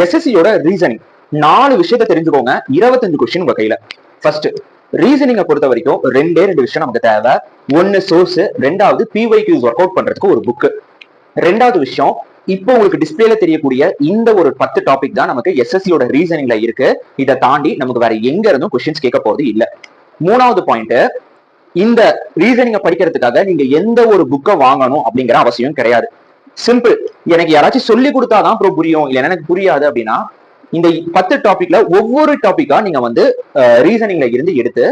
எஸ்எஸ்சியோட reasoning 4 விஷயத்தை தெரிஞ்சுக்கோங்க. 25 question உங்க கையில. ஃபர்ஸ்ட் ரீசனிங்கை பொறுத்த வரைக்கும் ரெண்டு விஷயம் நமக்கு தேவை. ஒன்னு சோர்ஸ், ரெண்டாவது பிஒய்க்யூஸ் ஒர்க் அவுட் பண்றதுக்கு ஒரு புக். ரெண்டாவது விஷயம், இப்போ உங்களுக்கு டிஸ்பிளேல தெரியக்கூடிய இந்த ஒரு 10 டாபிக் தான் நமக்கு எஸ்எஸ்சியோட ரீசனிங்ல இருக்கு. இதை தாண்டி நமக்கு வேற எங்க இருந்தும் கொஸ்டின்ஸ் கேட்க போறது இல்ல. மூணாவது பாயிண்ட், இந்த ரீசனிங்க படிக்கிறதுக்காக நீங்க எந்த ஒரு புக்கை வாங்கணும் அப்படிங்கிற அவசியம் கிடையாது. சிம்பிள், எனக்கு யாராச்சும் சொல்லி கொடுத்தாதான் ப்ரோ புரியும், இல்ல எனக்கு புரியாது அப்படின்னா இந்த 10 டாபிக்ல ஒவ்வொரு டாபிக்கா நீங்க வந்து ரீசனிங்ல இருந்து எடுத்து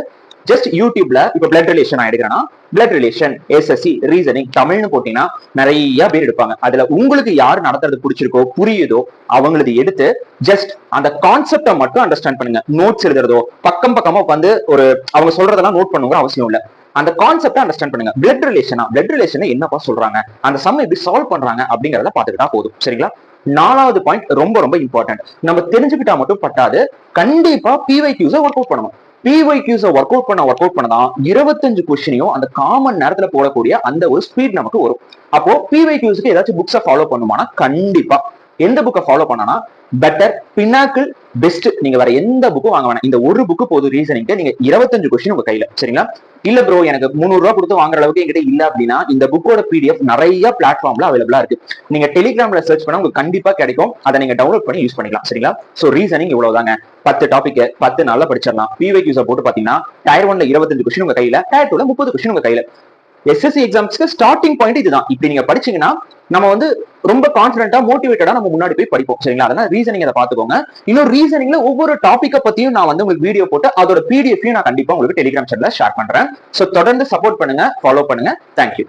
ஜஸ்ட் யூடியூப்ல இப்ப பிளட் ரிலேஷன் நான் எடுக்கிறேன்னா பிளட் ரிலேஷன் எஸ்எஸ்சி ரீசனிங் தமிழ்னு போட்டீங்கன்னா நிறைய பேர் எடுப்பாங்க. அதுல உங்களுக்கு யாரு நடத்துறது பிடிச்சிருக்கோ புரியுதோ அவங்களது எடுத்து ஜஸ்ட் அந்த கான்செப்டை மட்டும் அண்டர்ஸ்டாண்ட் பண்ணுங்க. நோட்ஸ் எழுதுறதோ பக்கம் பக்கமா உட்காந்து ஒரு அவங்க சொல்றதெல்லாம் நோட் பண்ணுங்கிற அவசியம் இல்ல. அந்த கான்செப்டை அண்டர்ஸ்டாண்ட் பண்ணுங்க. பிளட் ரிலேஷன் என்னப்பா சொல்றாங்க, அந்த சம் எப்படி சால்வ் பண்றாங்க அப்படிங்கறத பாத்துக்கிட்டா போதும். சரிங்களா? 4வது பாயிண்ட் ரொம்ப ரொம்ப இம்பார்ட்டன்ட். நம்ம தெரிஞ்சுக்கிட்டா மட்டும் பட்டாது, கண்டிப்பா பிஒய்க்யூஸை ஒர்க் அவுட் பண்ணணும். பிஒய்க்யூஸை ஒர்க் அவுட் பண்ணதான் 25 கொஸ்டினையும் அந்த காமன் நேரத்துல போடக்கூடிய அந்த ஒரு ஸ்பீட் நமக்கு வரும். அப்போ பிஒய்க்யூஸ்க்கு ஏதாச்சும் புக்ஸை ஃபாலோ பண்ணுமானா கண்டிப்பா. எந்த புக்கை ஃபாலோ பண்ணனா பெட்டர், பினாக்கிள், பெஸ்ட். நீங்க வேற எந்த புக்கும் வாங்க வேணாம். இந்த ஒரு புக்கு போதும் ரீசனிங்க்கு. நீங்க 25 கொஸ்டின் உங்க கையில. சரிங்களா? இல்ல ப்ரோ எனக்கு 300 ரூபாய் கொடுத்து வாங்குற அளவுக்கு என்கிட்ட இல்ல அப்படின்னா இந்த புக்கோட பிடிஎஃப் நிறைய பிளாட்ஃபார்ம்ல அவைலபிளா இருக்கு. நீங்க டெலிகிராம்ல சர்ச் பண்ணா உங்களுக்கு கண்டிப்பா கிடைக்கும். அதை நீங்க டவுன்லோட் பண்ணி யூஸ் பண்ணிக்கலாம். சரிங்களா? So reasoning இவ்வளவுதாங்க. 10 டாபிக் 10 நாள்ல படிச்சிடலாம். பிஒய்க்யூஸை போட்டு பாத்தீங்கன்னா டயர் 1ல 25 கொஸ்டின் உங்க கையில, டயர் 2ல 30 கொஸ்டின் உங்க கையில. எஸ்எஸ்சி எக்ஸாம்ஸ்க்கு ஸ்டார்டிங் பாயிண்ட் இதுதான். இப்படி நீங்க படிச்சீங்கன்னா நம்ம வந்து ரொம்ப கான்பிடண்டா மோட்டிவேட்டடா நம்ம முன்னாடி போய் படிப்போம். சரிங்களா? அதனால ரீசனிங் அதை பாத்துக்கோங்க. இன்னும் ரீசனிங்ல ஒவ்வொரு டாபிக்கை பத்தியும் நான் வந்து உங்களுக்கு வீடியோ போட்டு அதோட பிடிஎஃப் நான் கண்டிப்பா உங்களுக்கு டெலிகிராம் சேனல்ல ஷேர் பண்றேன். சோ தொடர்ந்து சப்போர்ட் பண்ணுங்க, ஃபாலோ பண்ணுங்க. தேங்க்யூ.